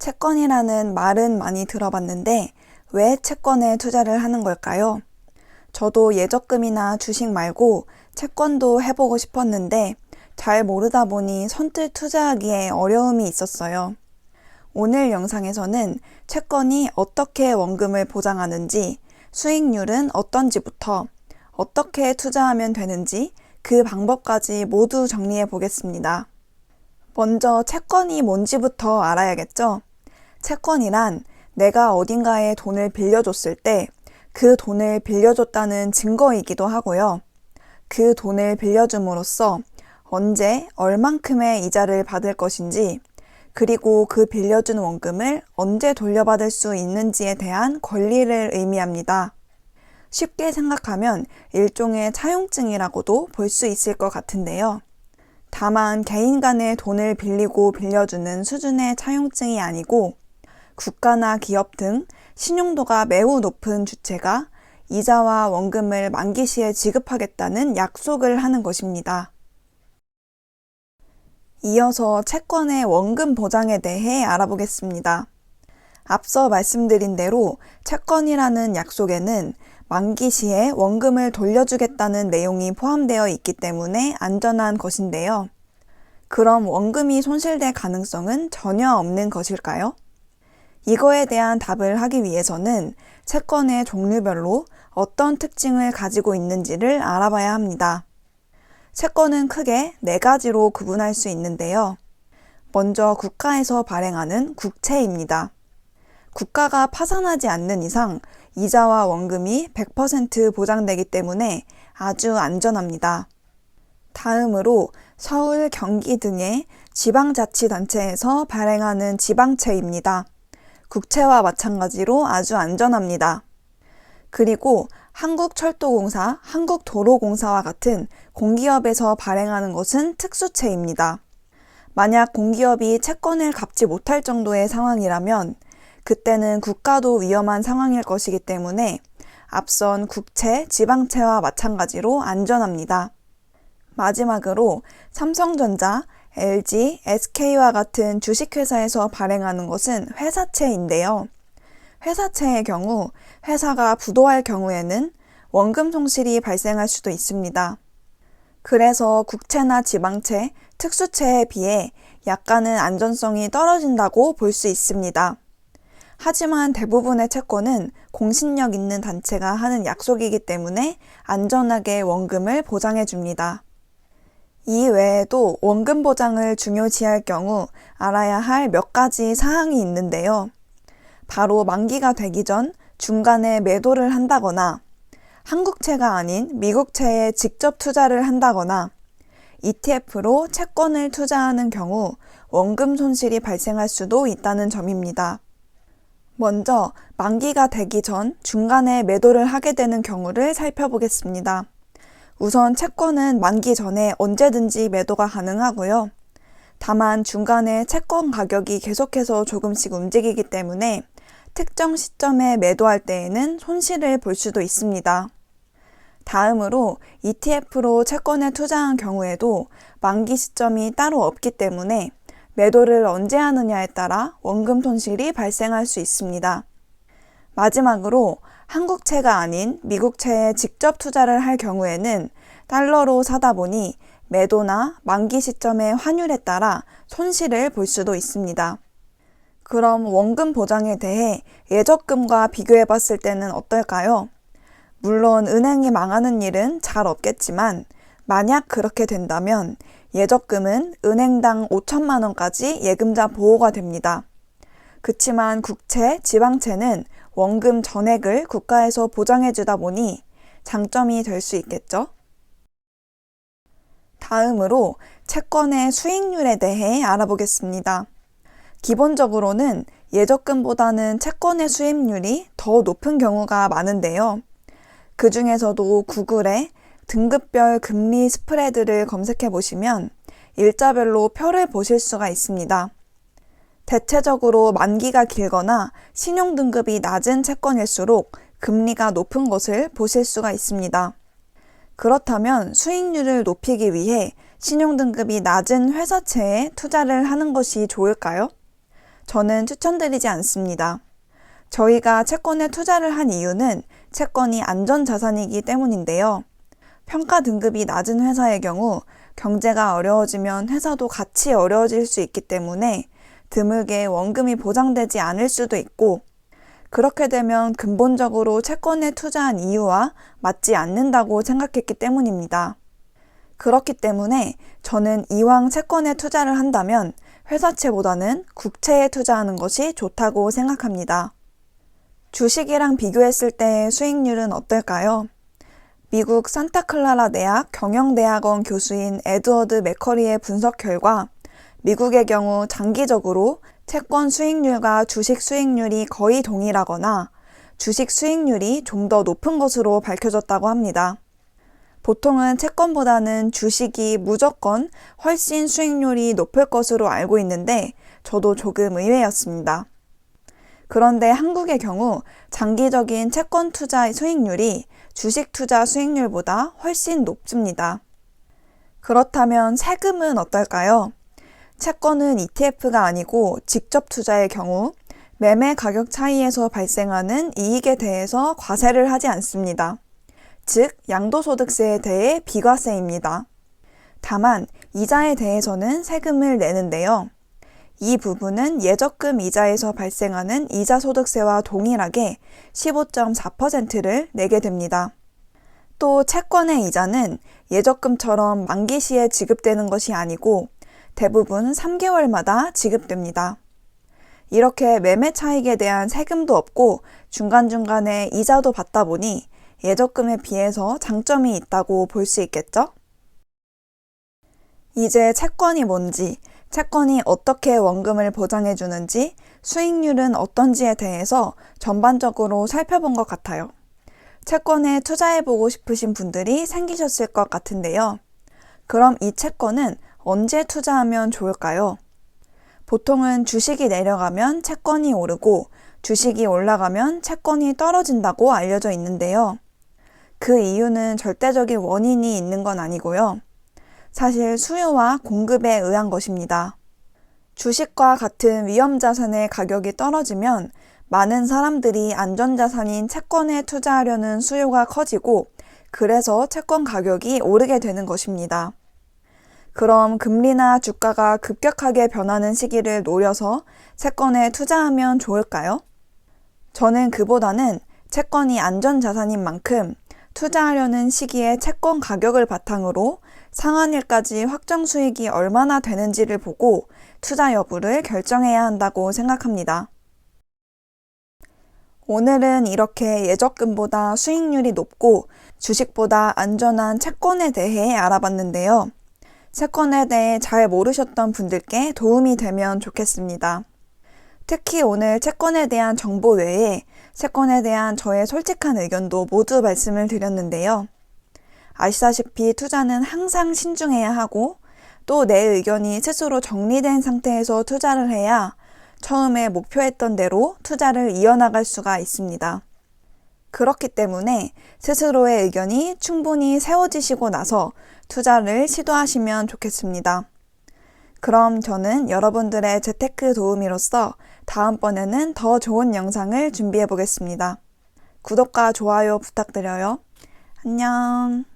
채권이라는 말은 많이 들어봤는데 왜 채권에 투자를 하는 걸까요? 저도 예적금이나 주식 말고 채권도 해보고 싶었는데 잘 모르다 보니 선뜻 투자하기에 어려움이 있었어요. 오늘 영상에서는 채권이 어떻게 원금을 보장하는지, 수익률은 어떤지부터 어떻게 투자하면 되는지 그 방법까지 모두 정리해 보겠습니다. 먼저 채권이 뭔지부터 알아야겠죠? 채권이란 내가 어딘가에 돈을 빌려줬을 때 그 돈을 빌려줬다는 증거이기도 하고요. 그 돈을 빌려줌으로써 언제 얼만큼의 이자를 받을 것인지, 그리고 그 빌려준 원금을 언제 돌려받을 수 있는지에 대한 권리를 의미합니다. 쉽게 생각하면 일종의 차용증이라고도 볼 수 있을 것 같은데요. 다만 개인 간의 돈을 빌리고 빌려주는 수준의 차용증이 아니고 국가나 기업 등 신용도가 매우 높은 주체가 이자와 원금을 만기 시에 지급하겠다는 약속을 하는 것입니다. 이어서 채권의 원금 보장에 대해 알아보겠습니다. 앞서 말씀드린 대로 채권이라는 약속에는 만기 시에 원금을 돌려주겠다는 내용이 포함되어 있기 때문에 안전한 것인데요. 그럼 원금이 손실될 가능성은 전혀 없는 것일까요? 이거에 대한 답을 하기 위해서는 채권의 종류별로 어떤 특징을 가지고 있는지를 알아봐야 합니다. 채권은 크게 4가지로 구분할 수 있는데요. 먼저 국가에서 발행하는 국채입니다. 국가가 파산하지 않는 이상 이자와 원금이 100% 보장되기 때문에 아주 안전합니다. 다음으로 서울, 경기 등의 지방자치단체에서 발행하는 지방채입니다. 국채와 마찬가지로 아주 안전합니다. 그리고 한국철도공사, 한국도로공사와 같은 공기업에서 발행하는 것은 특수채입니다. 만약 공기업이 채권을 갚지 못할 정도의 상황이라면 그때는 국가도 위험한 상황일 것이기 때문에 앞선 국채, 지방채와 마찬가지로 안전합니다. 마지막으로 삼성전자, LG, SK와 같은 주식회사에서 발행하는 것은 회사채인데요. 회사채의 경우 회사가 부도할 경우에는 원금 손실이 발생할 수도 있습니다. 그래서 국채나 지방채, 특수채에 비해 약간은 안전성이 떨어진다고 볼 수 있습니다. 하지만 대부분의 채권은 공신력 있는 단체가 하는 약속이기 때문에 안전하게 원금을 보장해 줍니다. 이 외에도 원금 보장을 중요시할 경우 알아야 할 몇 가지 사항이 있는데요. 바로 만기가 되기 전 중간에 매도를 한다거나, 한국채가 아닌 미국채에 직접 투자를 한다거나, ETF로 채권을 투자하는 경우 원금 손실이 발생할 수도 있다는 점입니다. 먼저 만기가 되기 전 중간에 매도를 하게 되는 경우를 살펴보겠습니다. 우선 채권은 만기 전에 언제든지 매도가 가능하고요. 다만 중간에 채권 가격이 계속해서 조금씩 움직이기 때문에 특정 시점에 매도할 때에는 손실을 볼 수도 있습니다. 다음으로 ETF로 채권에 투자한 경우에도 만기 시점이 따로 없기 때문에 매도를 언제 하느냐에 따라 원금 손실이 발생할 수 있습니다. 마지막으로 한국채가 아닌 미국채에 직접 투자를 할 경우에는 달러로 사다 보니 매도나 만기 시점의 환율에 따라 손실을 볼 수도 있습니다. 그럼 원금 보장에 대해 예적금과 비교해 봤을 때는 어떨까요? 물론 은행이 망하는 일은 잘 없겠지만 만약 그렇게 된다면 예적금은 은행당 5천만 원까지 예금자 보호가 됩니다. 그치만 국채, 지방채는 원금 전액을 국가에서 보장해 주다 보니 장점이 될 수 있겠죠? 다음으로 채권의 수익률에 대해 알아보겠습니다. 기본적으로는 예적금보다는 채권의 수익률이 더 높은 경우가 많은데요. 그 중에서도 구글에 등급별 금리 스프레드를 검색해 보시면 일자별로 표를 보실 수가 있습니다. 대체적으로 만기가 길거나 신용등급이 낮은 채권일수록 금리가 높은 것을 보실 수가 있습니다. 그렇다면 수익률을 높이기 위해 신용등급이 낮은 회사채에 투자를 하는 것이 좋을까요? 저는 추천드리지 않습니다. 저희가 채권에 투자를 한 이유는 채권이 안전자산이기 때문인데요. 평가 등급이 낮은 회사의 경우 경제가 어려워지면 회사도 같이 어려워질 수 있기 때문에 드물게 원금이 보장되지 않을 수도 있고, 그렇게 되면 근본적으로 채권에 투자한 이유와 맞지 않는다고 생각했기 때문입니다. 그렇기 때문에 저는 이왕 채권에 투자를 한다면 회사채보다는 국채에 투자하는 것이 좋다고 생각합니다. 주식이랑 비교했을 때의 수익률은 어떨까요? 미국 산타클라라 대학 경영대학원 교수인 에드워드 맥커리의 분석 결과 미국의 경우 장기적으로 채권 수익률과 주식 수익률이 거의 동일하거나 주식 수익률이 좀 더 높은 것으로 밝혀졌다고 합니다. 보통은 채권보다는 주식이 무조건 훨씬 수익률이 높을 것으로 알고 있는데 저도 조금 의외였습니다. 그런데 한국의 경우 장기적인 채권 투자 수익률이 주식 투자 수익률보다 훨씬 높습니다. 그렇다면 세금은 어떨까요? 채권은 ETF가 아니고 직접 투자의 경우 매매 가격 차이에서 발생하는 이익에 대해서 과세를 하지 않습니다. 즉, 양도소득세에 대해 비과세입니다. 다만 이자에 대해서는 세금을 내는데요. 이 부분은 예적금 이자에서 발생하는 이자소득세와 동일하게 15.4%를 내게 됩니다. 또 채권의 이자는 예적금처럼 만기 시에 지급되는 것이 아니고 대부분 3개월마다 지급됩니다. 이렇게 매매 차익에 대한 세금도 없고 중간중간에 이자도 받다 보니 예적금에 비해서 장점이 있다고 볼 수 있겠죠? 이제 채권이 뭔지, 채권이 어떻게 원금을 보장해 주는지, 수익률은 어떤지에 대해서 전반적으로 살펴본 것 같아요. 채권에 투자해보고 싶으신 분들이 생기셨을 것 같은데요. 그럼 이 채권은 언제 투자하면 좋을까요? 보통은 주식이 내려가면 채권이 오르고 주식이 올라가면 채권이 떨어진다고 알려져 있는데요. 그 이유는 절대적인 원인이 있는 건 아니고요. 사실 수요와 공급에 의한 것입니다. 주식과 같은 위험자산의 가격이 떨어지면 많은 사람들이 안전자산인 채권에 투자하려는 수요가 커지고 그래서 채권 가격이 오르게 되는 것입니다. 그럼 금리나 주가가 급격하게 변하는 시기를 노려서 채권에 투자하면 좋을까요? 저는 그보다는 채권이 안전자산인 만큼 투자하려는 시기에 채권 가격을 바탕으로 상한일까지 확정 수익이 얼마나 되는지를 보고 투자 여부를 결정해야 한다고 생각합니다. 오늘은 이렇게 예적금보다 수익률이 높고 주식보다 안전한 채권에 대해 알아봤는데요. 채권에 대해 잘 모르셨던 분들께 도움이 되면 좋겠습니다. 특히 오늘 채권에 대한 정보 외에 채권에 대한 저의 솔직한 의견도 모두 말씀을 드렸는데요. 아시다시피 투자는 항상 신중해야 하고 또 내 의견이 스스로 정리된 상태에서 투자를 해야 처음에 목표했던 대로 투자를 이어나갈 수가 있습니다. 그렇기 때문에 스스로의 의견이 충분히 세워지시고 나서 투자를 시도하시면 좋겠습니다. 그럼 저는 여러분들의 재테크 도우미로서 다음번에는 더 좋은 영상을 준비해 보겠습니다. 구독과 좋아요 부탁드려요. 안녕.